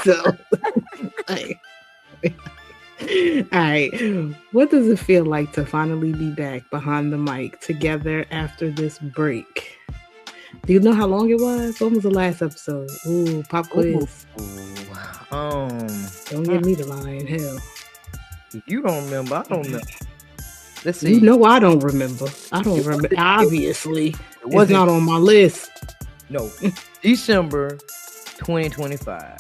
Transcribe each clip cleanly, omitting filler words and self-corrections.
So, like, all right. What does it feel like to finally be back behind the mic together after this break? Do you know how long it was? When was the last episode? Ooh, pop Ooh, quiz. Don't mm, get me to lying. Hell, if you don't remember, I don't remember. Let's you see. know I don't remember. I don't It remember. wasn't. Obviously, It it's wasn't. not on my list. No, December 2025.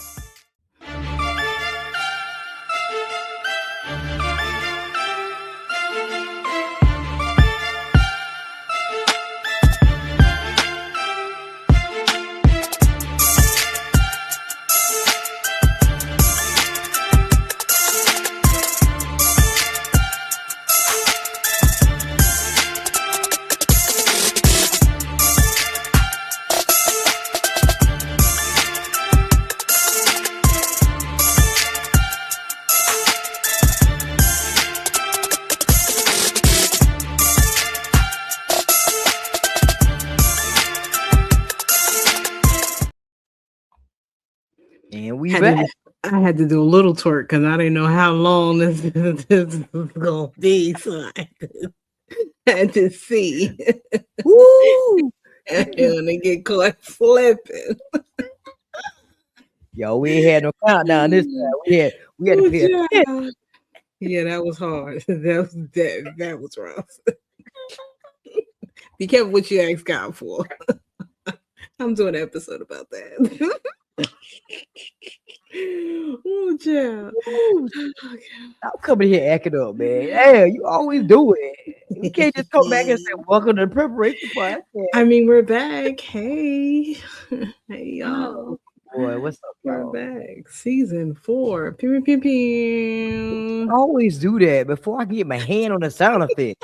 And we Had back. to, I had to do a little twerk because I didn't know how long this was gonna be, so had to see. Woo! And they get caught slipping. Yo, we ain't had no countdown this time. We had to Ooh, pay attention. child. Yeah, that was hard. That was rough. Be careful what you ask God for. I'm doing an episode about that. Oh, child. Woo! Okay. I'm coming here acting up, man. Yeah, you always do it. We can't just come back and say, "Welcome to the preparation podcast." I mean, we're back. Hey, hey, y'all. Oh boy, what's up, We're y'all? back. Season 4. Pew, pew, pew, I always do that before I can get my hand on the sound effect.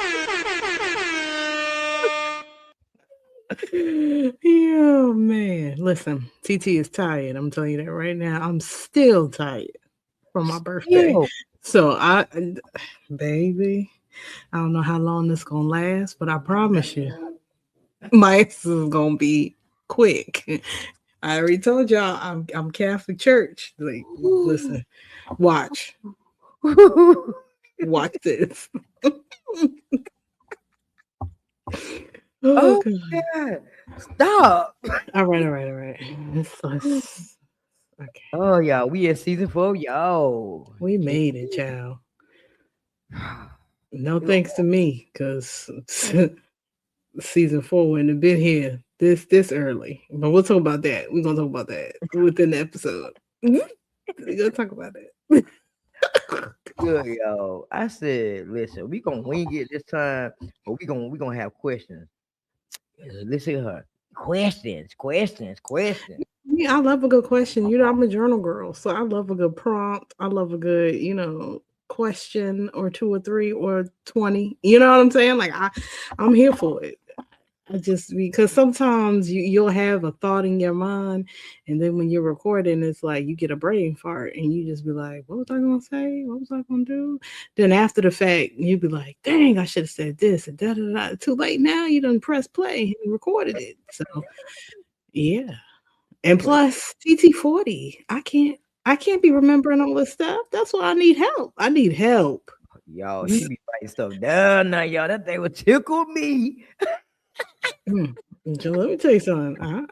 pew. Yeah, man. Listen, TT is tired. I'm telling you that right now. I'm still tired from my birthday. Still, So baby, I don't know how long this gonna last, but I promise you, my ex is gonna be quick. I already told y'all I'm Catholic Church. Like, listen, watch, watch this. Oh oh god. God, stop! All right. Okay. Oh y'all, we in season 4, yo. We made it, child. No thanks to me, cause season 4 wouldn't have been here this early. But we'll talk about that. We're gonna talk about that within the episode. We're gonna talk about it. Good, yo. I said, listen, we gonna wing it this time, but we gonna have questions. Listen to her. Questions. Yeah, I love a good question. You know, I'm a journal girl, so I love a good prompt. I love a good, question or two or three or 20. You know what I'm saying? Like I'm here for it. I just because sometimes you'll have a thought in your mind, and then when you're recording, it's like you get a brain fart, and you just be like, "What was I gonna say? What was I gonna do?" Then after the fact, you be like, "Dang, I should have said this and da da da." Too late now. You done press play and recorded it. So yeah, and But plus TT40, I can't be remembering all this stuff. That's why I need help. I need help. y'all, she be writing stuff down now, y'all. That thing would tickle me. Mm. So let me tell you something.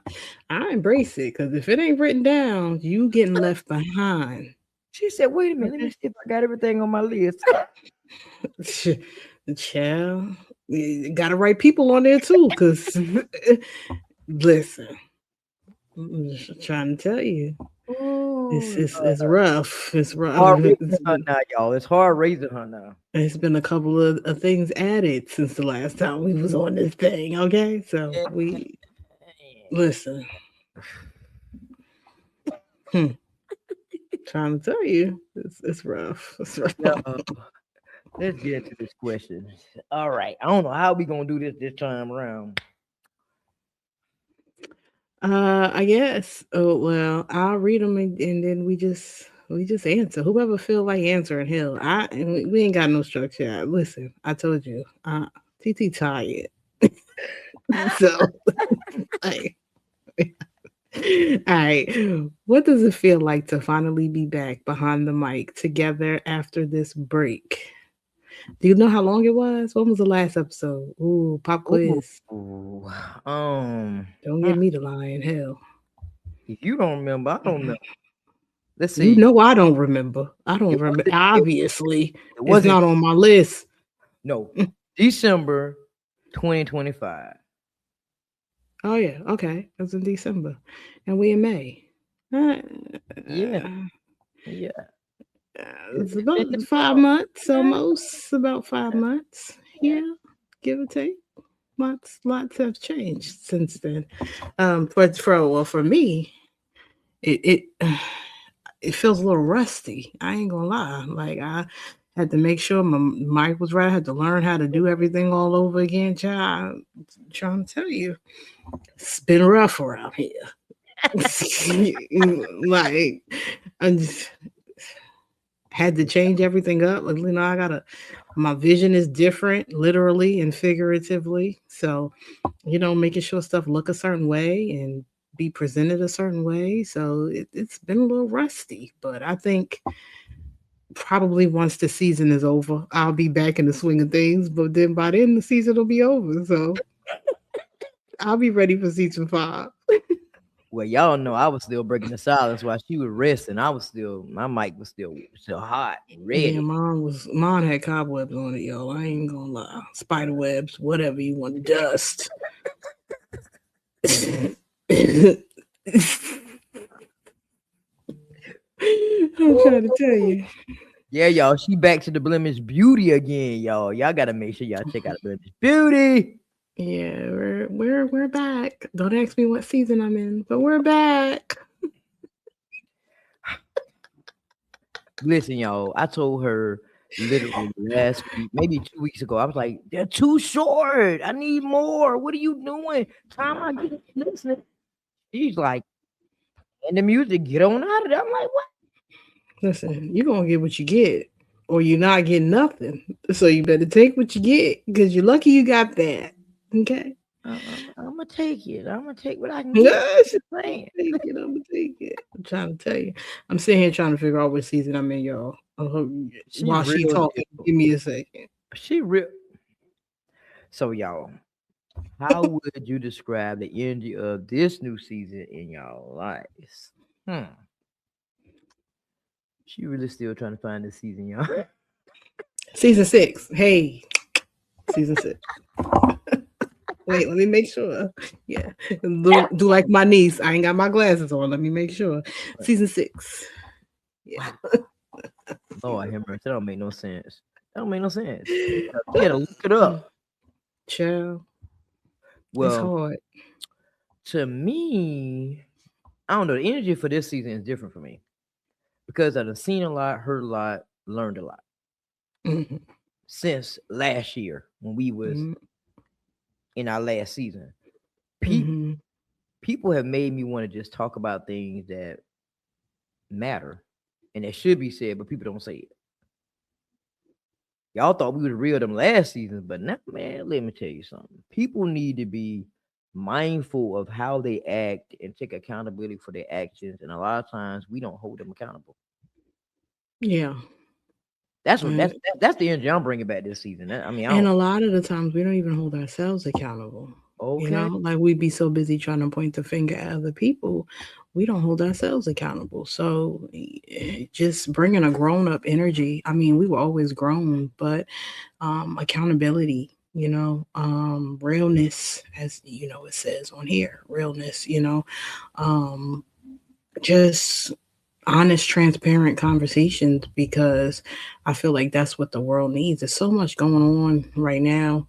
I embrace it because if it ain't written down, you getting left behind. She said, wait a minute, let me Okay, see if I got everything on my list. child, you got to write people on there too. Because listen, I'm just trying to tell you, it's Ooh, it's it's rough. It's rough. hard raising her now, y'all. It's hard raising her now. It's been a couple of things added since the last time we was on this thing. Okay, so we listen. Hmm, trying to tell you, it's rough. It's rough. Yo, let's get into this question. All right. I don't know how we gonna do this time around. I guess. Oh well, I'll read them and then we just answer. Whoever feel like answering, hell, we ain't got no structure. Listen, I told you, TT tired, so like, All right. What does it feel like to finally be back behind the mic together after this break? Do you know how long it was? When was the last episode? Ooh, pop quiz. Ooh, um, Don't mm, get me to lie in hell. if you don't remember, I don't remember. Let's You see. know I don't remember. I don't It remember. wasn't. Obviously, It it's wasn't. not on my list. No, December 2025. Oh yeah, okay. It was in December, and we in May. Uh, Yeah, yeah. it's It's been about this 5 months long. almost. About five Yeah, months. yeah. Yeah, give or take. Lots have changed since then. For me, it it feels a little rusty. I ain't gonna lie. Like I had to make sure my mic was right. I had to learn how to do everything all over again. Child, trying to tell you, it's been rough around here. Like I just had to change everything up. Like, I gotta. My vision is different, literally and figuratively. So, making sure stuff look a certain way and be presented a certain way. So it's been a little rusty, but I think probably once the season is over, I'll be back in the swing of things. But then by then the season will be over. So I'll be ready for season 5. Well, y'all know I was still breaking the silence while she was resting. I was still, my mic was still hot and Yeah, ready. mine had cobwebs on it, yo. I ain't gonna lie. Spider webs, whatever you want, dust. I'm trying to tell you. Yeah, y'all. She back to the blemish beauty again, y'all. Y'all gotta make sure y'all check out the blemish beauty. Yeah, we're back. Don't ask me what season I'm in, but we're back. Listen, y'all. I told her literally last week, maybe 2 weeks ago. I was like, "They're too short. I need more. What are you doing? Time I get listening." She's like, "And the music, get on out of there." I'm like, "What?" Listen, you're gonna get what you get, or you're not getting nothing. So you better take what you get, because you're lucky you got that. Okay? I'm gonna take it. I'm gonna take what I can get. Yes, Just saying. I'm gonna take it. I'm trying to tell you. I'm sitting here trying to figure out what season I'm in, y'all. She While she real talking, deal. give me a second. She real. So y'all, how would you describe the energy of this new season in y'all lives? Hmm. She really still trying to find this season, y'all. Season 6. Hey, season 6. Wait, let me make sure. Yeah. Do like my niece. I ain't got my glasses on. Let me make sure. Season 6. Yeah. Wow. Lord have mercy. That don't make no sense. That don't make no sense. You gotta look it up. Child, it's Well, hard. to me, I don't know. The energy for this season is different for me because I've seen a lot, heard a lot, learned a lot Mhm, since last year when we was mhm, in our last season. People mhm. people have made me want to just talk about things that matter and that should be said, but people don't say it. Y'all thought we was real them last season, but now, man, let me tell you something. People need to be mindful of how they act and take accountability for their actions. And a lot of times, we don't hold them accountable. Yeah. That's what And, that's the energy I'm bringing back this season. I mean, I and don't. a lot of the times we don't even hold ourselves accountable. Okay, Like we be so busy trying to point the finger at other people, we don't hold ourselves accountable. So just bringing a grown up energy. I mean, we were always grown, but accountability, realness, as it says on here, realness, um, just honest, transparent conversations, because I feel like that's what the world needs. There's so much going on right now,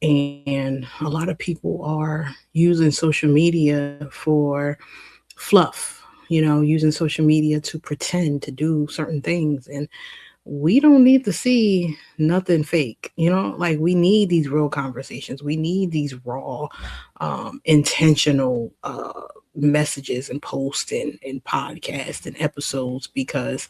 and a lot of people are using social media for fluff, using social media to pretend to do certain things, and we don't need to see nothing fake, like we need these real conversations. We need these raw, intentional messages and posts and podcasts and episodes, because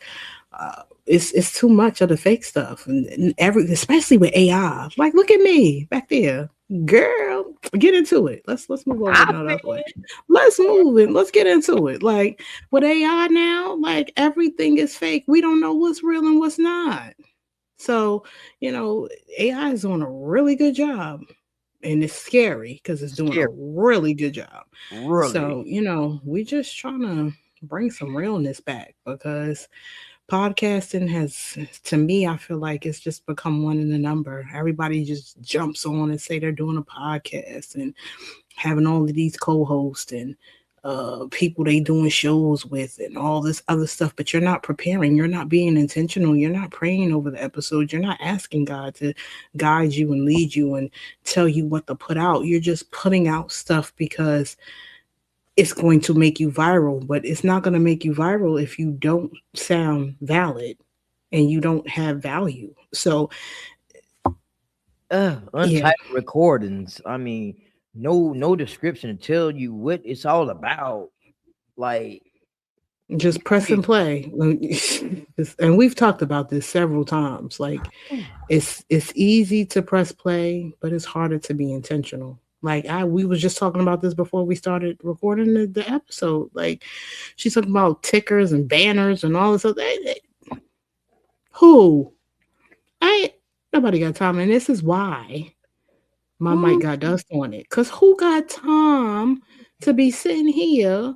it's too much of the fake stuff, and especially with AI. Like, look at me back there. Girl, get into it. Let's move over I another way. mean, Let's move it. Let's get into it. Like with AI now, like everything is fake. We don't know what's real and what's not. So, you know, AI is doing a really good job. And it's scary because it's doing a scary, really good job. really. So, you know, we just trying to bring some realness back because podcasting has, to me, I feel like it's just become one in the number. Everybody just jumps on and say they're doing a podcast and having all of these co-hosts and people they doing shows with and all this other stuff, but you're not preparing, you're not being intentional, you're not praying over the episodes, you're not asking God to guide you and lead you and tell you what to put out. You're just putting out stuff because it's going to make you viral, but it's not going to make you viral if you don't sound valid and you don't have value. So yeah, Untitled recordings. I mean, no description to tell you what it's all about. Like, just press and play. And we've talked about this several times. Like it's easy to press play, but it's harder to be intentional. Like we was just talking about this before we started recording the episode. Like she's talking about tickers and banners and all this other. Who? I nobody got time, and this is why my mic got dust on it. Cause who got time to be sitting here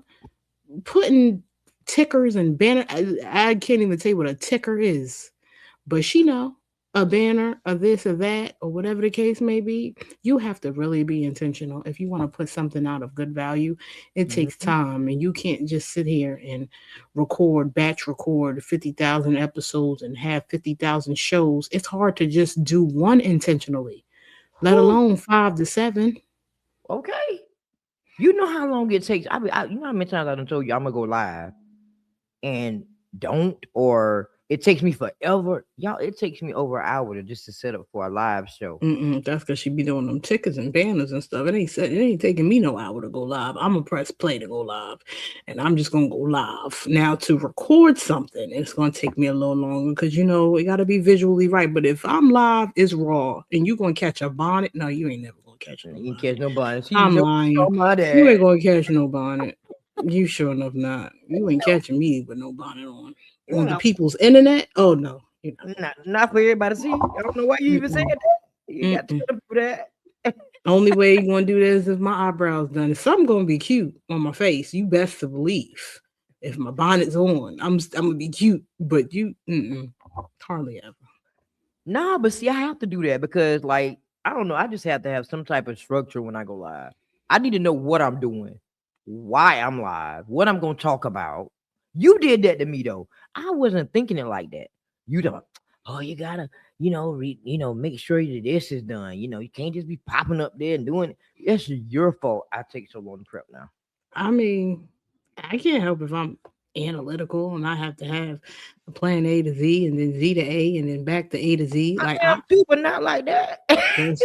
putting tickers and banner? I can't even tell you what a ticker is. But she know a banner or this or that or whatever the case may be, you have to really be intentional. If you want to put something out of good value, it takes mhm. time, and you can't just sit here and batch record 50,000 episodes and have 50,000 shows. It's hard to just do one intentionally, let Whew, alone 5 to 7. okay. You know how long it takes. You know how many times I done told you I'm gonna go live and don't, or it takes me forever. Y'all, it takes me over an hour to just to set up for a live show. That's because she be doing them tickets and banners and stuff. It ain't taking me no hour to go live. I'm gonna press play to go live, and I'm just gonna go live. Now to record something, it's gonna take me a little longer because you know it got to be visually right. But if I'm live, it's raw, and you gonna catch a bonnet. No, you ain't never gonna catch no And you ain't bonnet. catch nobody. See, I'm no, lying. oh my You ain't dad. gonna catch no bonnet. You sure enough not. You ain't catching me with no bonnet on the No, people's internet. Oh no, you're not gonna not for everybody to see. I don't know why you even said catch. that. You got to Mm-mm. tell them that. Only way you gonna do this is my eyebrows done. If something gonna be cute on my face, you best to believe. If my bonnet's on, I'm gonna be cute. But hardly ever. Nah, but see, I have to do that because, like, I don't know. I just have to have some type of structure when I go live. I need to know what I'm doing, why I'm live, what I'm gonna talk about. You did that to me though. I wasn't thinking it like that. You don't. Oh, you gotta, make sure that this is done. You can't just be popping up there and doing it. That's your fault. I take so long to prep now. I mean, I can't help if I'm analytical and I have to have a plan A to Z and then Z to A and then back to A to Z. I Like have to, but not like that. that's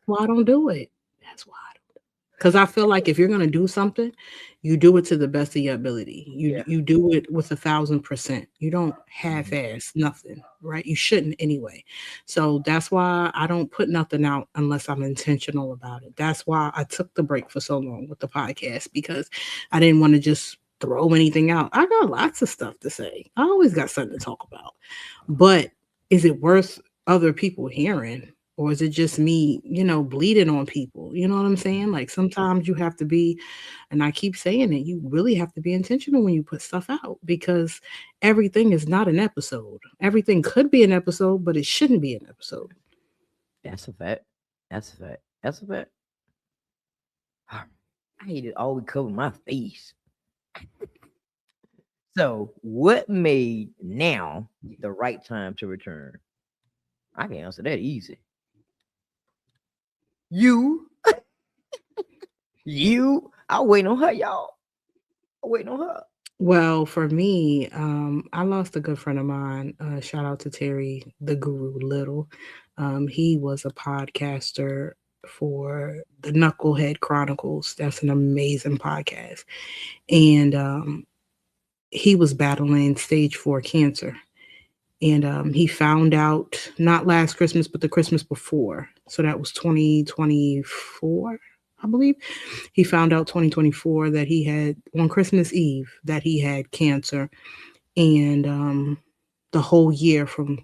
why I don't do it. That's why. Because I feel like if you're gonna do something, you do it to the best of your ability. You Yeah. you do it with 1,000%. You don't Mhm. half-ass nothing, right? You shouldn't anyway. So that's why I don't put nothing out unless I'm intentional about it. That's why I took the break for so long with the podcast because I didn't want to just throw anything out. I got lots of stuff to say. I always got something to talk about. But is it worth other people hearing? Or is it just me, bleeding on people? You know what I'm saying? Like sometimes you have to be, and I keep saying it, you really have to be intentional when you put stuff out because everything is not an episode. Everything could be an episode, but it shouldn't be an episode. That's a fact. That's a fact. That's a fact. I hate it always cover my face. So, what made now the right time to return? I can answer that easy. You, you. I wait on her, y'all. I waiting on her. Well, for me, I lost a good friend of mine. Shout out to Terry, the Guru Little. He was a podcaster for the Knucklehead Chronicles. That's an amazing podcast. And he was battling stage 4 cancer. And he found out not last Christmas, but the Christmas before. So that was 2024, I believe. He found out 2024 that he had, on Christmas Eve, that he had cancer. And the whole year from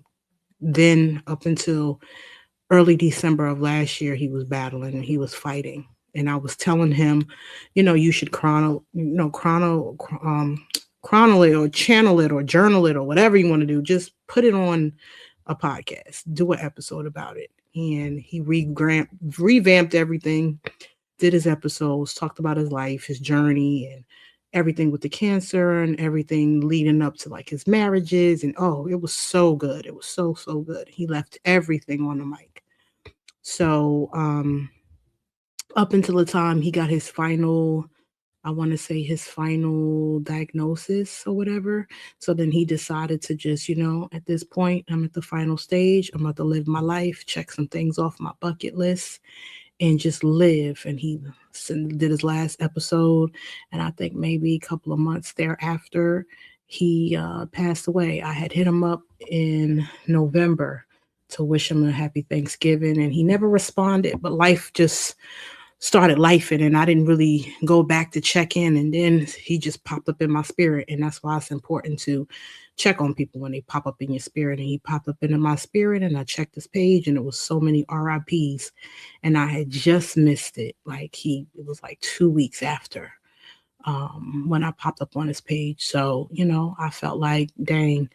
then up until early December of last year, he was battling and he was fighting. And I was telling him, you should chrono it or channel it or journal it or whatever you want to do. Just put it on a podcast, do an episode about it. And he revamped everything, did his episodes, talked about his life, his journey, and everything with the cancer and everything leading up to like his marriages. And oh, it was so good. It was so good. He left everything on the mic. So up until the time he got his final, I want to say his final diagnosis or whatever. So then he decided to just, at this point, I'm at the final stage. I'm about to live my life, check some things off my bucket list, and just live. And he did his last episode. And I think maybe a couple of months thereafter, he passed away. I had hit him up in November to wish him a happy Thanksgiving, and he never responded. But life just started lifing, and I didn't really go back to check in. And then he just popped up in my spirit, and that's why it's important to check on people when they pop up in your spirit. And he popped up into my spirit, and I checked his page, and it was so many RIPs, and I had just missed it. It was like 2 weeks after when I popped up on his page. So I felt like, dang,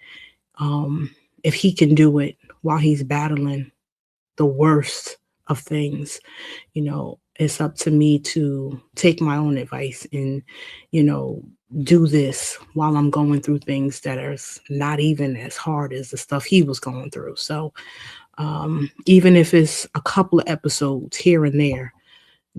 um, if he can do it while he's battling the worst of things, it's up to me to take my own advice and, you know, do this while I'm going through things that are not even as hard as the stuff he was going through. So, even if it's a couple of episodes here and there,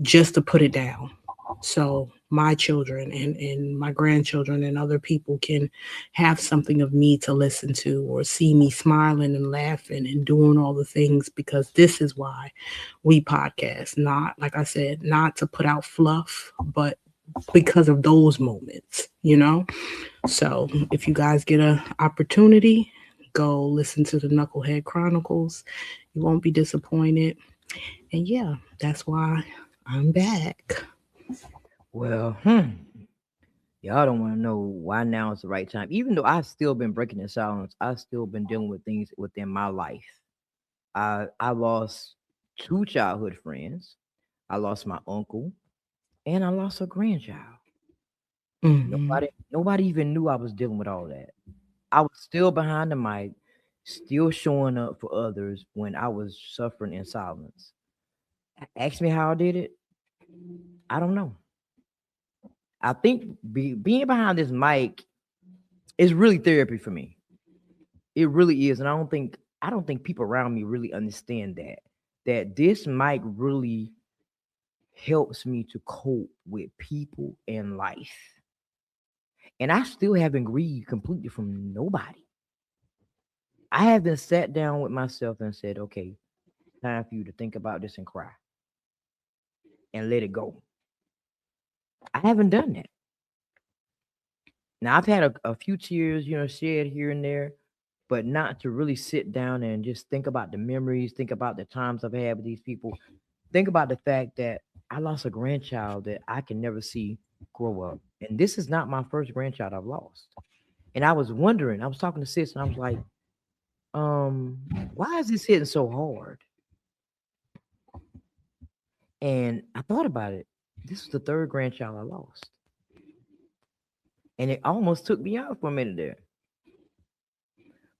just to put it down. So my children and my grandchildren and other people can have something of me to listen to or see me smiling and laughing and doing all the things, because this is why we podcast. Not, like I said, not to put out fluff, but because of those moments. So if you guys get an opportunity, go listen to the Knucklehead Chronicles. You won't be disappointed. And yeah, that's why I'm back. Well, y'all don't want to know why now is the right time. Even though I've still been breaking the silence, I've still been dealing with things within my life. I lost two childhood friends. I lost my uncle, and I lost a grandchild. Hmm. Nobody even knew I was dealing with all that. I was still behind the mic, still showing up for others when I was suffering in silence. Ask me how I did it. I don't know. I think being behind this mic is really therapy for me. It really is, and I don't think people around me really understand that this mic really helps me to cope with people and life. And I still haven't grieved completely from nobody. I haven't sat down with myself and said, okay, time for you to think about this and cry and let it go. I haven't done that. Now I've had a few tears, shed here and there, but not to really sit down and just think about the memories, think about the times I've had with these people, think about the fact that I lost a grandchild that I can never see grow up. And this is not my first grandchild I've lost. And I was wondering, I was talking to sis and I was like, why is this hitting so hard? And I thought about it. This was the third grandchild I lost. And it almost took me out for a minute there.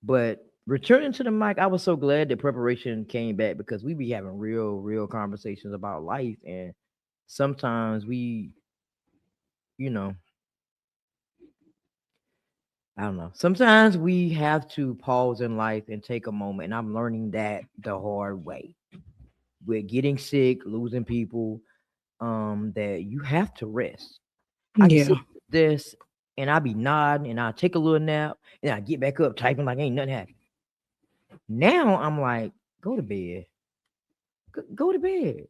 But returning to the mic, I was so glad that prepHERation came back because we be having real conversations about life. And sometimes you know, I don't know. Sometimes we have to pause in life and take a moment. And I'm learning that the hard way. With getting sick, losing people, that you have to rest. I can Yeah. sit with this and I be nodding and I take a little nap and I get back up typing like ain't nothing happened. Now I'm like, go to bed. Go to bed.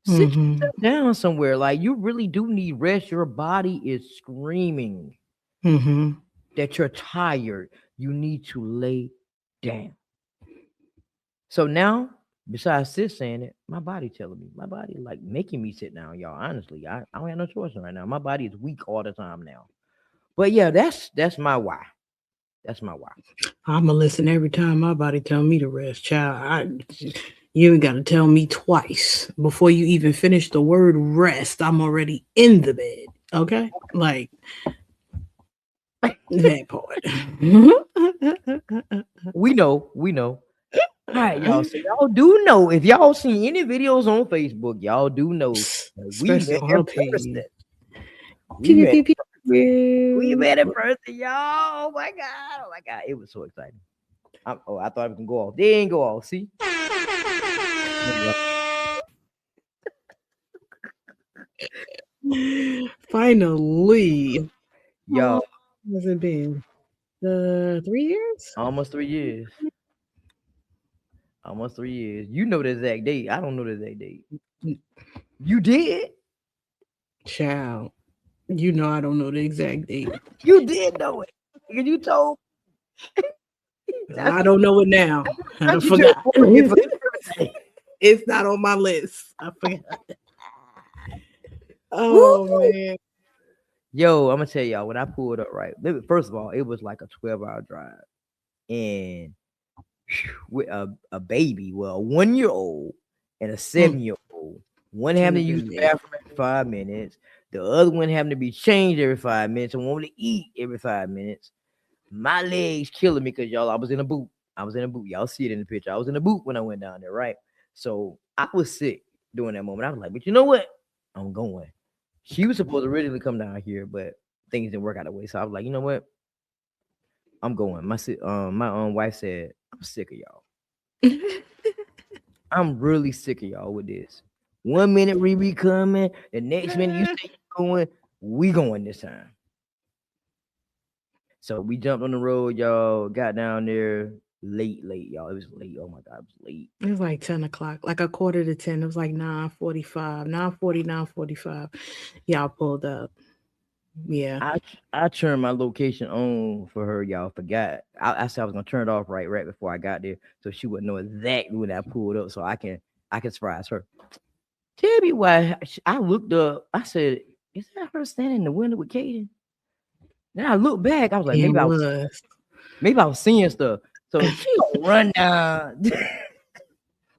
Sit Hmm. yourself down somewhere. Like you really do need rest. Your body is screaming Hmm. that you're tired. You need to lay down. So now Besides sis saying it, my body telling me, my body like making me sit down, y'all. Honestly, I don't have no choice right now. My body is weak all the time now. But yeah, that's my why. That's my why. I'ma listen every time my body tell me to rest, child. You ain't gotta tell me twice before you even finish the word rest. I'm already in the bed. Okay, like that part. We know, we know. All right, y'all. So y'all do know if y'all see any videos on Facebook, y'all do know that we Especially met on in her person. page. We Pew, met. pew, pew, We pew. met in person, y'all. Oh my god! Oh my god! It was so exciting. I thought it was gonna go off. They ain't go off. See? Finally, how long Yo, has it been? 3 years? almost 3 years. Almost 3 years. You know the exact date. I don't know the exact date. You did. Child, you know I don't know the exact date. You did know it. Because you told. I I don't know it now. I thought you turned forgot. 40 for your birthday. It's not on my list. I forgot. Woo! Oh man. Yo, I'm gonna tell y'all when I pulled up. Right, first of all, it was like a 12-hour drive, and with a baby, well, a 1 year old and a Mm, 7 year old. One to having the to use the baby. bathroom every 5 minutes. The other one having to be changed every 5 minutes and wanting to eat every 5 minutes. My legs killing me because y'all, I was in a boot. I was in a boot. Y'all see it in the picture. I was in a boot when I went down there, right? So I was sick during that moment. I was like, but you know what? I'm going. She was supposed to originally come down here, but things didn't work out the way. So I was like, you know what? I'm going. My wife said, I'm sick of y'all. I'm really sick of y'all with this. 1 minute Riri coming, the next minute you say you going, we going this time. So we jumped on the road, y'all. Got down there late, y'all. It was late. Oh my god, it was late. It was like 10 o'clock, like a quarter to 10. It was like 9:45, 9:40, 9:45. Y'all pulled up. Yeah. I turned my location on for her, y'all. Forgot. I said I was gonna turn it off right before I got there, so she would know exactly when I pulled up, so I can surprise her. Tell me why I looked up. I said, "Is that her standing in the window with Kaden?" Then I looked back. I was like, It was. maybe I was seeing stuff. So she gonna run down.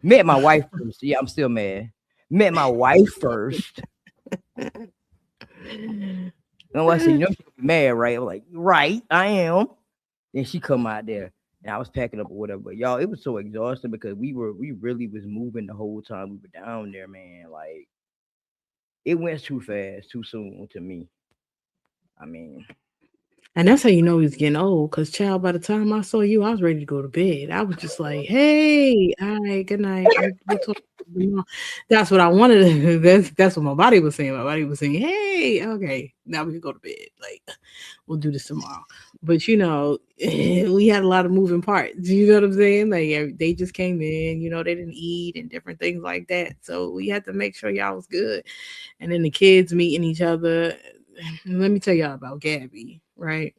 Met my wife first. Yeah, I'm still mad. Met my wife first. And I said, you know, she'll be mad, right? I'm like, right, I am. Then she come out there, and I was packing up or whatever. But y'all, it was so exhausting because we really was moving the whole time we were down there, man. Like it went too fast, too soon to me. I mean, And that's how you know he's getting old. Cause child, by the time I saw you, I was ready to go to bed. I was just like, "Hey, all right, good night. We'll talk tomorrow." That's what I wanted. That's what my body was saying. My body was saying, "Hey, okay, now we can go to bed. Like, we'll do this tomorrow." But we had a lot of moving parts. You know what I'm saying? Like they just came in. They didn't eat and different things like that. So we had to make sure y'all was good. And then the kids meeting each other. Let me tell y'all about Gabby, right?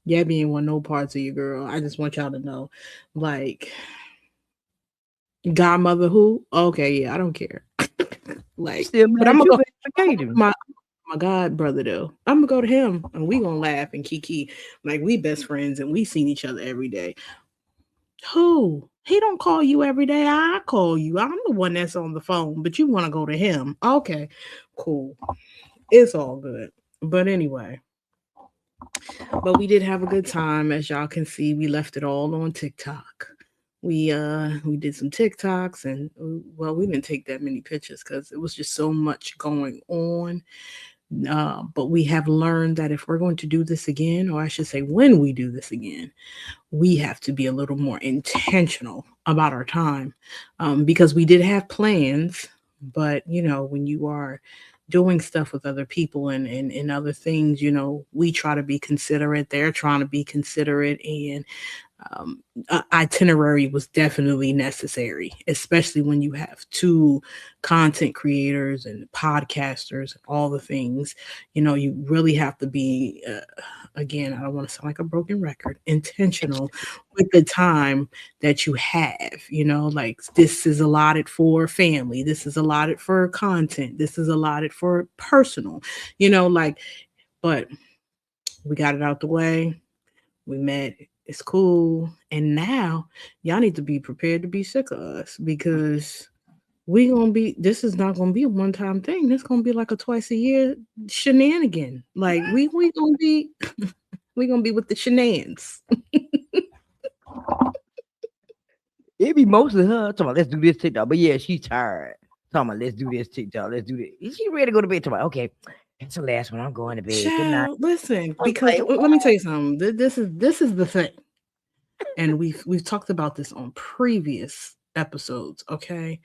Gabby ain't want no parts of your girl. I just want y'all to know. Like, godmother who? Okay, yeah, I don't care. you Like, still but I'm mad gonna you go ain't forgave him. my god brother though. I'm gonna go to him and we gonna laugh and kiki. Like we best friends and we seen each other every day. Who? He don't call you every day. I call you. I'm the one that's on the phone, but you want to go to him. Okay, cool. It's all good. But anyway, but we did have a good time. As y'all can see, we left it all on TikTok. We did some TikToks and well, we didn't take that many pictures because it was just so much going on. But we have learned that if we're going to do this again, or I should say, when we do this again, we have to be a little more intentional about our time, because we did have plans. But when you are doing stuff with other people and other things, we try to be considerate. They're trying to be considerate, and itinerary was definitely necessary, especially when you have two content creators and podcasters and all the things. You really have to be, again, I don't want to sound like a broken record, intentional with the time that you have. Like this is allotted for family, this is allotted for content, this is allotted for personal, like, but we got it out the way. We met. It's cool. And now y'all need to be prepared to be sick of us because this is not gonna be a one-time thing. This gonna be like a twice a year shenanigan. Like we gonna be we gonna be with the shenanigans. It be mostly her talking about let's do this TikTok. But yeah, she's tired. Talking about let's do this TikTok. Let's do this. Is she ready to go to bed? Talking about, okay, that's the last one. I'm going to bed. Good night. Child, listen, I was because like, let me tell you something. This is the thing. And we've talked about this on previous episodes, okay?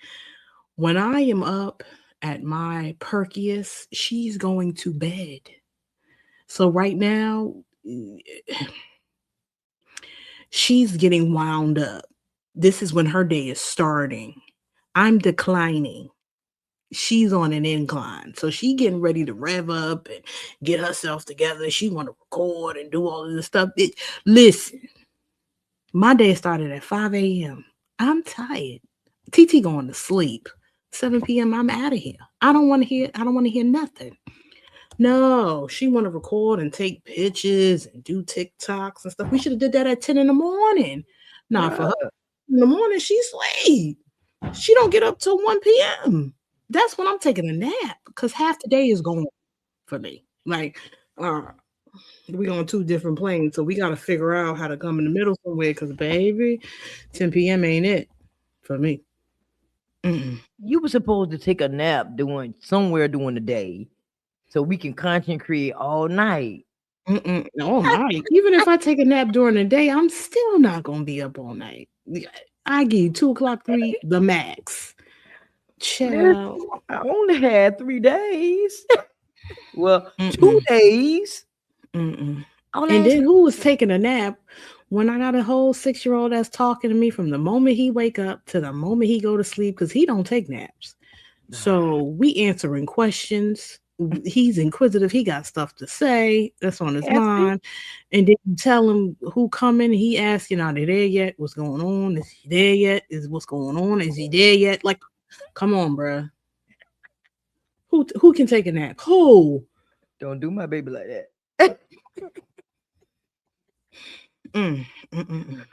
When I am up at my perkiest, she's going to bed. So right now, she's getting wound up. This is when her day is starting. I'm declining. She's on an incline. So she getting ready to rev up and get herself together. She want to record and do all of this stuff. Listen, my day started at 5 a.m. I'm tired. TT going to sleep. 7 p.m. I'm out of here. I don't want to hear nothing. No, she want to record and take pictures and do TikToks and stuff. We should have did that at 10 in the morning. Nah, for her bruh, in the morning, she sleep. She don't get up till 1 p.m. That's when I'm taking a nap because half the day is gone for me. Like, uh, we on two different planes, so we got to figure out how to come in the middle somewhere. Because baby, 10 p.m. ain't it for me. Mm-mm. you were supposed to take a nap during the day so we can content create all night. Mm-mm. All night. Even if I take a nap during the day, I'm still not gonna be up all night. I give you 2 o'clock, 3, the max. Listen, Child. I only had 3 days. Well, two Mm-mm. days. Mm-mm. All And last then who was taking a nap when I got a whole 6-year-old that's talking to me from the moment he wake up to the moment he go to sleep because he don't take naps. So we answering questions. He's inquisitive. He got stuff to say that's on his ask me. mind. And then you tell him who coming. He asking, "Are they there yet? What's going on? Is he there yet? Is what's going on? Is he there yet?" Like, come on, bruh. Who can take a nap? Who? Don't do my baby like that. Mm, mm, mm, mm.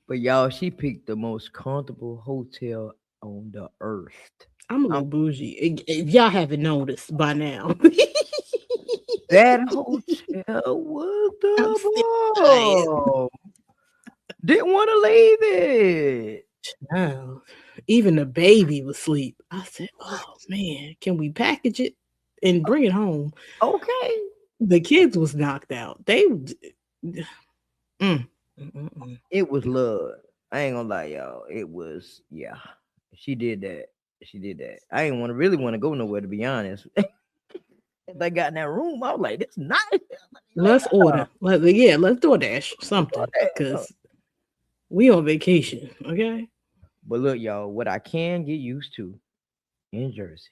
But y'all, she picked the most comfortable hotel on the earth. I'm a Um, little bougie. If y'all haven't noticed by now, that hotel was I'm the still tired. bomb. Didn't want to leave it. Child, even the baby was asleep. I said, "Oh man, can we package it and bring it home?" Okay. The kids was knocked out. Mm, mm, mm, mm. It was love. I ain't gonna lie, y'all. It was, yeah. She did that. She did that. I ain't really want to go nowhere, to be honest. As I got in that room, I was like, "This nice." Let's order. Let's DoorDash something Yeah. because we on vacation. Okay. But look, y'all, what I can get used to in Jersey.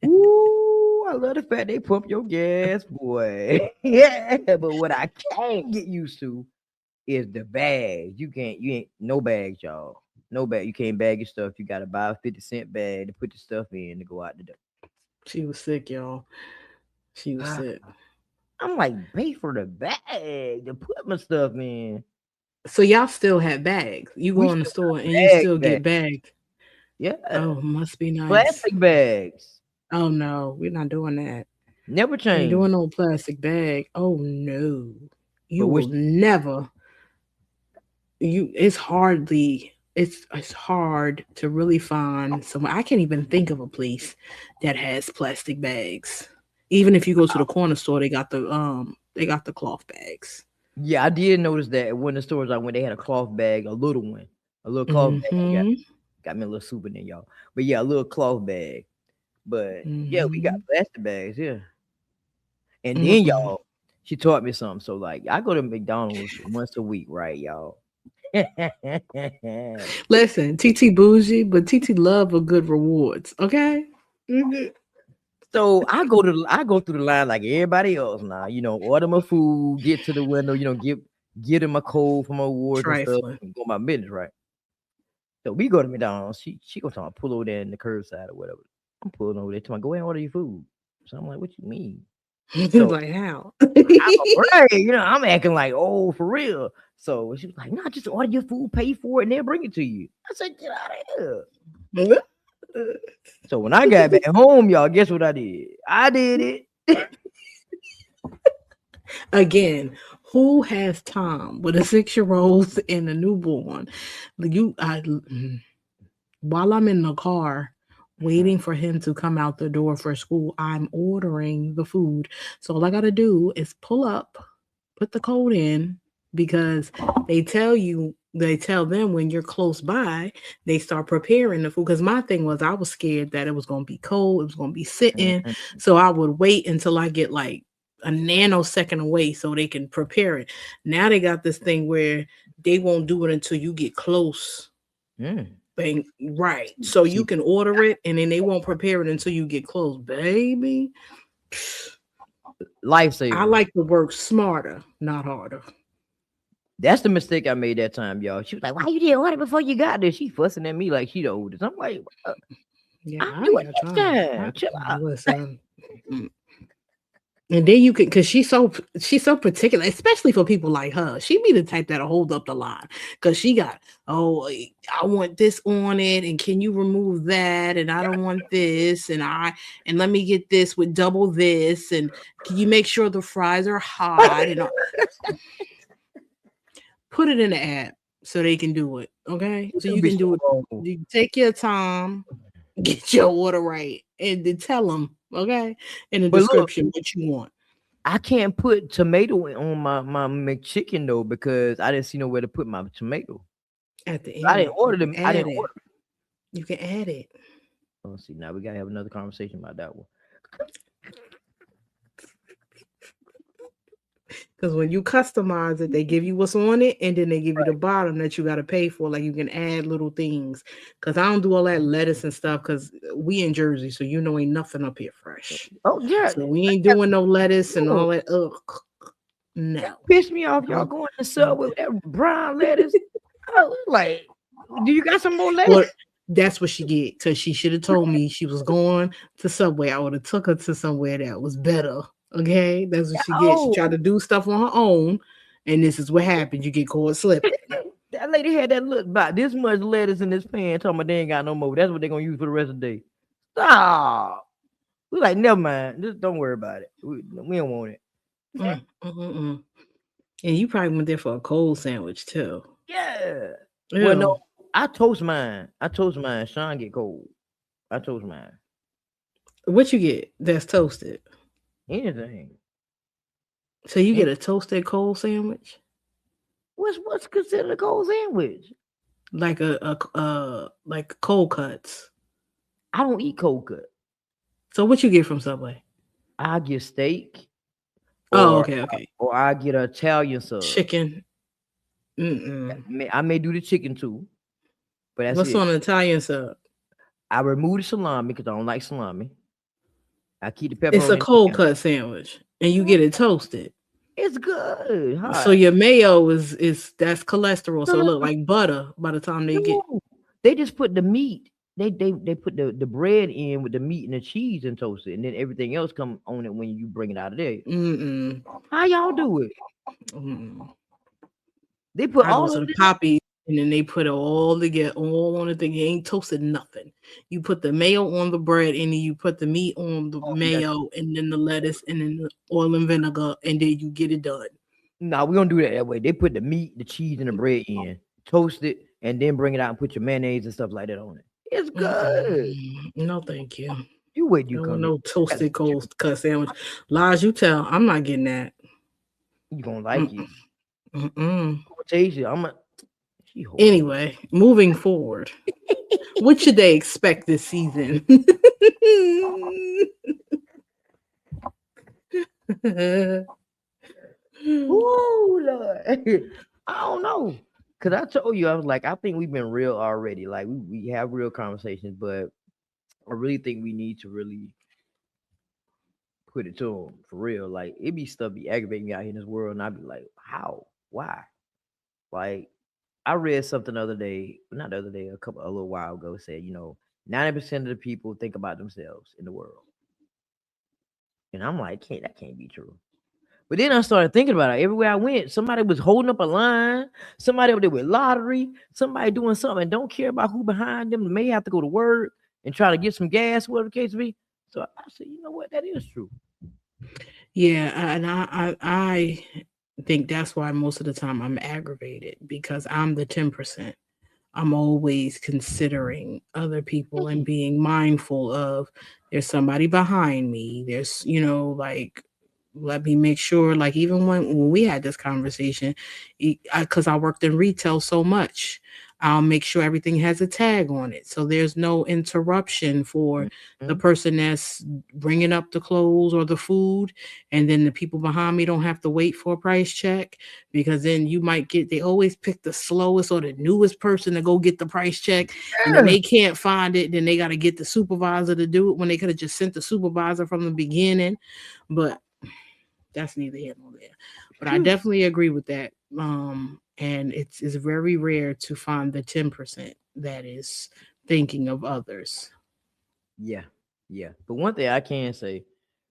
Ooh, I love the fact they pump your gas, boy. Yeah, but what I can't get used to is the bags. You ain't no bags, y'all. No bag. You can't bag your stuff. You gotta buy a 50-cent bag to put your stuff in to go out the door. She was sick, y'all. She was Ah, sick. I'm like, pay for the bag to put my stuff in. So y'all still have bags. You We go in the still store and you got still bag. get bagged. Yeah, Oh, must be nice. plastic bags. Oh no, we're not doing that. Never Ain't change. doing no plastic bag. Oh no. You But will which never it's hard to really find someone. I can't even think of a place that has plastic bags. Even if you go to the corner store, they got the cloth bags. yeah, I did notice that at one of the stores I went, they had a cloth bag, a little one, a little cloth bag. Mm-hmm. Got me a little souvenir, y'all. But yeah, a little cloth bag. But yeah, we got Mm-hmm. plastic bags, yeah. And then Mm-mm. y'all, She taught me something. So like, I go to McDonald's once a week, right, y'all? Listen, TT bougie, but TT love a good rewards. Okay. Mhm. So I go through the line like everybody else now. You know, order my food, get to the window. You know, get him a code for my awards and stuff. Trifling. And go my business, right? So we go to McDonald's. She gonna tell me pull over there in the curbside or whatever. I'm pulling over there. Tell me go ahead and order your food. So I'm like, what you mean? So Like how? right, you know, I'm acting like, oh, for real. So she was like, no, just order your food, pay for it, and they'll bring it to you. I said, get out of here. So when I got back home, y'all, guess what I did? I did it. Again, who has time with a 6-year-old and a newborn? While I'm in the car waiting for him to come out the door for school, I'm ordering the food. So all I gotta do is pull up, put the code in, because they tell them when you're close by, they start preparing the food. Because my thing was, I was scared that it was gonna be cold, it was gonna be sitting. So I would wait until I get like a nanosecond away so they can prepare it. Now they got this thing where they won't do it until you get close. Mm. Thing, right. So you See, can order it and then they won't prepare it until you get close, baby. I lifesaver. like to work smarter, not harder. That's the mistake I made that time, y'all. She was like, why you didn't order before you got there? She fussing at me like she the oldest. I'm like, Yeah, I'll I do ain't it got next time. time. Chill out. Listen. And then you can, because she's so particular, especially for people like her. She be the type that'll hold up the line because she got, oh, I want this on it, and can you remove that? And I don't want this, and let me get this with double this, and can you make sure the fries are hot? And put it in the app so they can do it. Okay, so It'll you be can so do it. wrong. You take your time, get your order right, and then tell them, okay, in the But look, description what you want I can't put tomato on my McChicken though because I didn't see nowhere to put my tomato. at the I end. didn't You order can them. I add didn't it. order. You can add it. Oh, see, now we gotta have another conversation about that one. Because when you customize it, they give you what's on it, and then they give you the bottom that you got to pay for. Like you can add little things. Because I don't do all that lettuce and stuff. Because we in Jersey, so you know ain't nothing up here fresh. Oh yeah, So we ain't doing no lettuce and all look, that. Ugh, that no. pissed me off. Y'all Um, going to Subway with that brown lettuce. I was like, do you got some more lettuce? Well, that's what she get. Because she should have told me she was going to Subway. I would have took her to somewhere that was better. Okay, that's what she gets. She tried Oh, to do stuff on her own, and this is what happened. You get caught slipping. that lady had that look about this much lettuce in this pan. Talking about they ain't got no more. That's what they're gonna use for the rest of the day. Stop. We like, never mind. Just don't worry about it. We don't want it. Mm. And you probably went there for a cold sandwich too. Yeah. Well, no, Ew. I toast mine. I toast mine. Sean get cold. I toast mine. What you get that's toasted? Anything. So you Any- get a toasted cold sandwich, what's considered a cold sandwich? like like cold cuts. I don't eat cold cut. So what you get from Subway? I get steak Oh, or okay. I get an Italian sub. Chicken. Mm-mm. I may do the chicken too, but that's What's it. on an Italian sub? I remove the salami because I don't like salami. I keep the It's a pepperoni. cold cut sandwich, and you get it toasted. It's good. So Hot. your mayo is that's cholesterol. No, So no, it look like butter by the time they get. no. They just put the meat. They put the bread in with the meat and the cheese and toast it, and then everything else come on it when you bring it out of there. Mm-mm. How y'all do it? Mm-mm. They put I go all to of the it. Poppy and then they put it all together, all on the thing. You ain't toasted nothing. You put the mayo on the bread and then you put the meat on the Oh, see, that's mayo and then the lettuce and then the oil and vinegar and then you get it done. no. We don't do that way. They put the meat, the cheese, and the bread in, toast it, and then bring it out and put your mayonnaise and stuff like that on it. It's good. No, thank you. You wait, you Don't want come in. no I gotta toasted get you. cold cut sandwich. Lies you tell, I'm not getting that. You gonna like Mm-mm. it. Mm-mm. Taste it. I'm a. She horrible. Anyway, moving forward, what should they expect this season? Ooh, Lord. I don't know. Cause I told you, I was like, I think we've been real already. Like we have real conversations, but I really think we need to really put it to them for real. Like it be stuff be aggravating me out here in this world, and I be like, how? Why? Like I read something the other day, not the other day, a little while ago, said 90% of the people think about themselves in the world, and I'm like, can't that can't be true. But then I started thinking about it. Everywhere I went, somebody was holding up a line, somebody over there with lottery, somebody doing something and don't care about who behind them. They may have to go to work and try to get some gas, whatever the case be. So I said, you know what, that is true. Yeah, and I think that's why most of the time I'm aggravated because I'm the 10%. I'm always considering other people and being mindful of there's somebody behind me. There's, like let me make sure like even when we had this conversation because I worked in retail so much, I'll make sure everything has a tag on it so there's no interruption for the Mhm. person that's bringing up the clothes or the food, and then the people behind me don't have to wait for a price check because then you might get they always pick the slowest or the newest person to go get the price check, and then Yeah. they can't find it, then they got to get the supervisor to do it when they could have just sent the supervisor from the beginning. But that's neither here nor there. But I Phew. definitely agree with that. And it's very rare to find the 10% that is thinking of others. Yeah, yeah. But one thing I can say,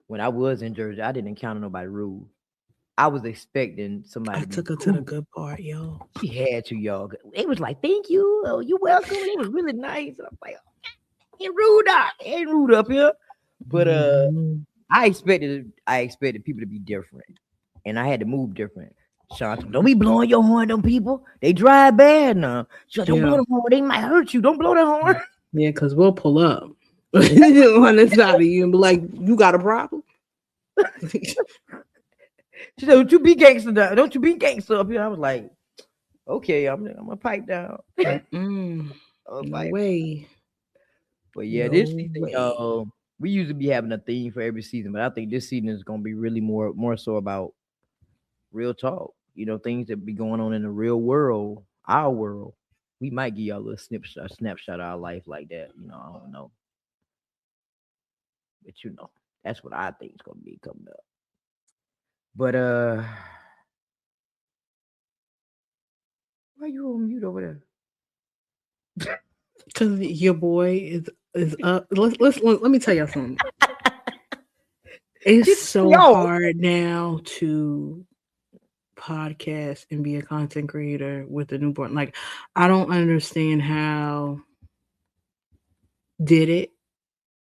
when I was in Jersey, I didn't encounter nobody rude. I was expecting somebody I to be took her to the cool. good part, yo. She had to, y'all. It was like, thank you. Oh, you welcome. And it was really nice. And I'm like, ain't rude up. Ain't rude up here. But Mhm. I expected people to be different. And I had to move different. Sean, don't be blowing your horn on people. They drive bad now. She's like, don't blow Yeah. the horn. They might hurt you. Don't blow the horn. Yeah, because we'll pull up on the side of you and be like, you got a problem? She said, don't you be gangster down. Don't you be gangster up here. I was like, okay, I'm gonna pipe down. Mm-mm. I'm No pipe. way. But yeah, this No season, way. we usually be having a theme for every season, but I think this season is gonna be really more so about real talk. Things that be going on in the real world, our world. We might give y'all a little snapshot of our life like that. I don't know, but that's what I think is gonna be coming up. But why you on mute over there? Because your boy is up. Let me tell you something. It's She so yo, hard now to podcast and be a content creator with a newborn. Like, I don't understand how did it.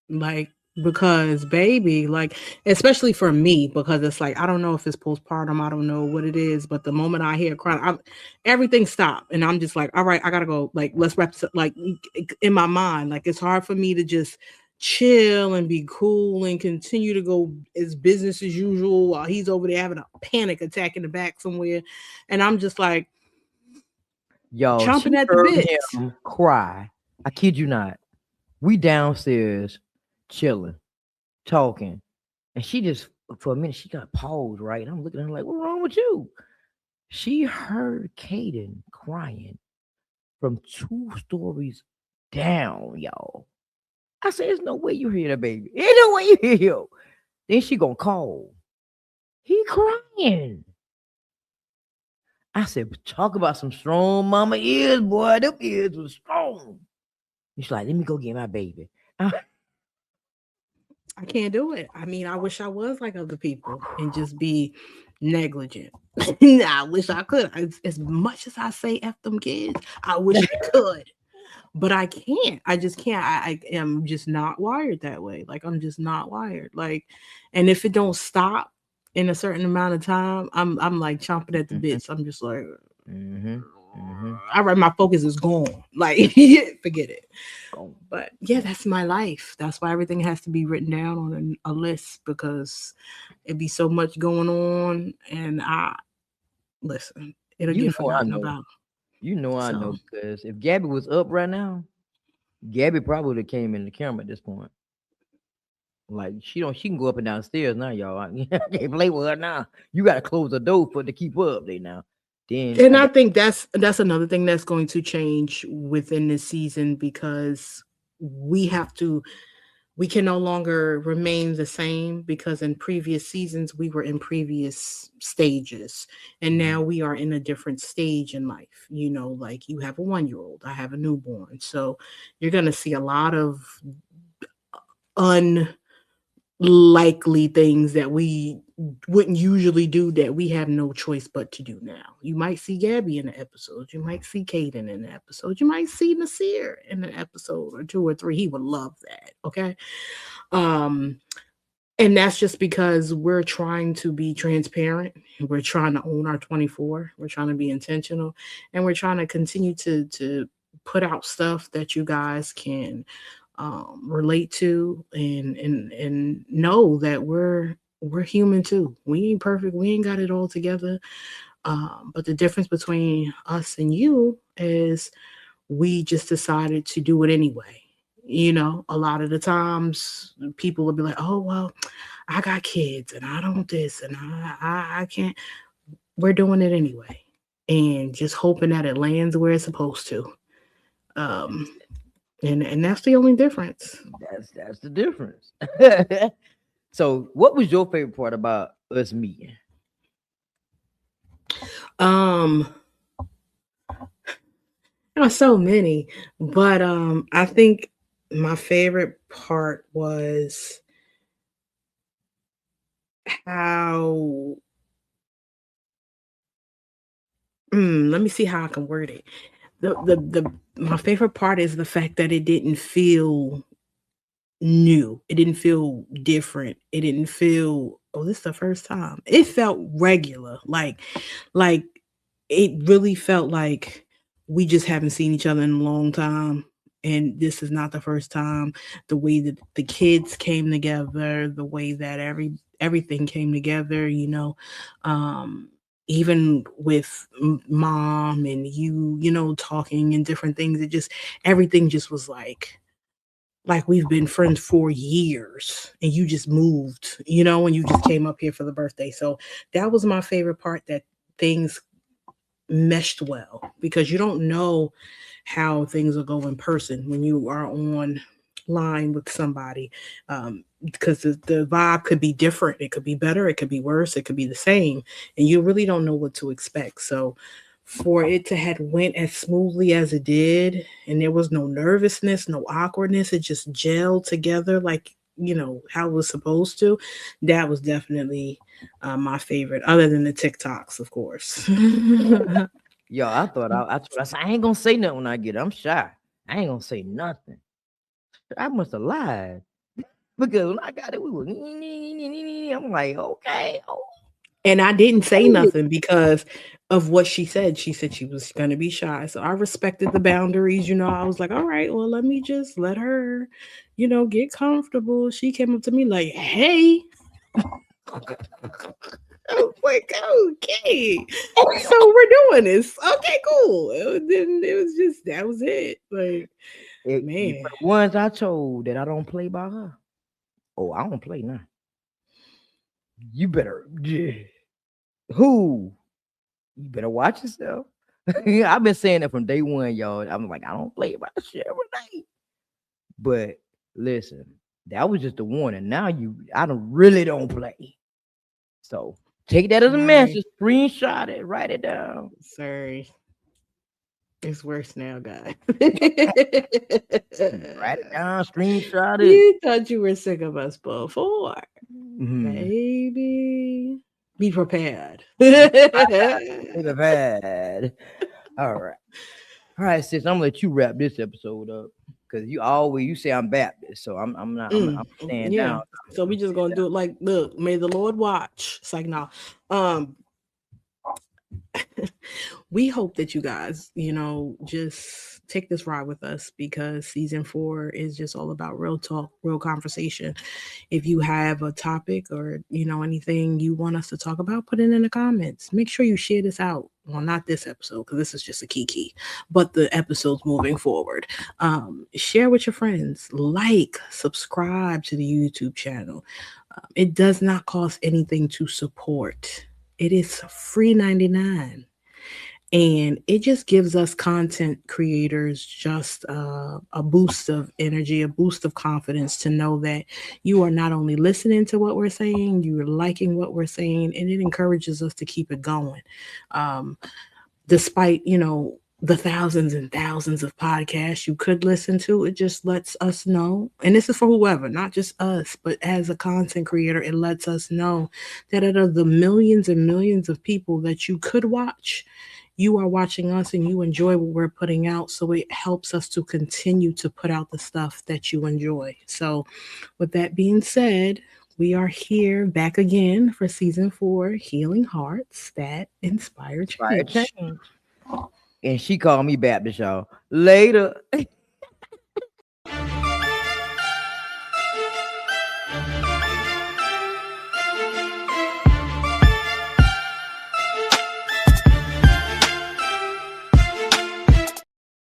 Like, because baby, like, especially for me, because it's like I don't know if it's postpartum, I don't know what it is, but the moment I hear crying, everything stopped, and I'm just like, all right, I gotta go. Like, let's wrap this up. Like in my mind, like it's hard for me to just chill and be cool and continue to go as business as usual while he's over there having a panic attack in the back somewhere, and I'm just like yo, chomping she at the heard bits. him cry. I kid you not. We downstairs chilling, talking, and she just for a minute she got paused, right? And I'm looking at her like, "What's wrong with you?" She heard Caden crying from 2 stories down, y'all. I said, "There's no way you hear that baby. Ain't no way you hear him." Then she gonna call. He crying. I said, "Talk about some strong mama ears, boy. Them ears was strong." She's like, "Let me go get my baby." I can't do it. I mean, I wish I was like other people and just be negligent. I wish I could. As much as I say F them kids, I wish I could. But I can't. I just can't. I am just not wired that way. Like I'm just not wired. Like, and if it don't stop in a certain amount of time, I'm like chomping at the Mhm, bits. I'm just like, mhm, mhm. all right, my focus is gone. Like, forget it. Gone, But yeah, gone. that's my life. That's why everything has to be written down on a list because it'd be so much going on. And listen, it'll You get know I forgotten know. about. You know I So know because if Gabby was up right now, Gabby probably would have came in the camera at this point. Like she can go up and down the stairs now, y'all. I can't play with her now. You gotta close the door for to keep her up there now. Then And I I got think that's another thing that's going to change within this season because we have to we can no longer remain the same because in previous seasons we were in previous stages and now we are in a different stage in life. Like you have a 1-year-old, I have a newborn. So you're going to see a lot of unlikely things that we wouldn't usually do that we have no choice but to do now. You might see Gabby in the episode. You might see Caden in the episode. You might see Nasir in an episode or 2 or 3. He would love that. Okay. Um, and that's just because we're trying to be transparent. We're trying to own our 24. We're trying to be intentional, and we're trying to continue to put out stuff that you guys can relate to and know that we're human too. We ain't perfect. We ain't got it all together. But the difference between us and you is we just decided to do it anyway. A lot of the times people will be like, "Oh well, I got kids and I don't this and I can't." We're doing it anyway, and just hoping that it lands where it's supposed to. Um, and that's the only difference. that's the difference. So, what was your favorite part about us meeting? Um, there are so many, but I think my favorite part was how. Let me see how I can word it. The my favorite part is the fact that it didn't feel new. It didn't feel different. It didn't feel, oh, this is the first time. It felt regular. Like it really felt like we just haven't seen each other in a long time. And this is not the first time. The way that the kids came together, the way that everything came together, um, even with mom and you, talking and different things. It just everything just was like we've been friends for years and you just moved, and you just came up here for the birthday. So that was my favorite part, that things meshed well because you don't know how things will go in person when you are on line with somebody, because the vibe could be different. It could be better, it could be worse, it could be the same, and you really don't know what to expect. So for it to have went as smoothly as it did, and there was no nervousness, no awkwardness, it just gelled together like how it was supposed to. That was definitely my favorite, other than the TikToks, of course. Yo, I said I ain't gonna say nothing when I get it. I'm shy. I ain't gonna say nothing. I must have lied because when I got it, we were. I'm like, okay, And I didn't say oh, nothing because of what she said. She said she was going to be shy. So I respected the boundaries. I was like, all right, well, let me just let her, get comfortable. She came up to me like, hey. I was like, okay. So we're doing this. Okay, cool. It was just, that was it. Like, man. for the ones I told that I don't play by her. Oh, I don't play now. You better, yeah. Who? You better watch yourself. I've been saying that from day one, y'all. I'm like, I don't play by Shera. But listen, that was just a warning. Now I don't really don't play. So take that as a Sorry. message, screenshot it, write it down. Sorry. It's worse now, guys. Write it down, screenshot it. You thought you were sick of us before. Mhm. Baby. Be prepared. Nigga bad. All right. All right, sis. I'm gonna let you wrap this episode up. Cause you say I'm Baptist, so I'm not I'm staying Yeah. down. So we I'm just staying gonna do it like, look, may the Lord watch. It's like, no. Um, we hope that you guys, just take this ride with us because season 4 is just all about real talk, real conversation. If you have a topic or anything you want us to talk about, put it in the comments. Make sure you share this out. well, not this episode because this is just a kiki, but the episodes moving forward. Share with your friends, like, subscribe to the YouTube channel. It does not cost anything to support. It is free 99, and it just gives us content creators just a boost of energy, a boost of confidence to know that you are not only listening to what we're saying, you're liking what we're saying, and it encourages us to keep it going. um, Despite, the thousands and thousands of podcasts you could listen to, it just lets us know, and this is for whoever, not just us, but as a content creator, it lets us know that out of the millions and millions of people that you could watch, you are watching us and you enjoy what we're putting out. So it helps us to continue to put out the stuff that you enjoy. So, with that being said, we are here back again for season 4, Healing Hearts That Inspire Fire Change. change. And she called me Baptist, y'all. Later.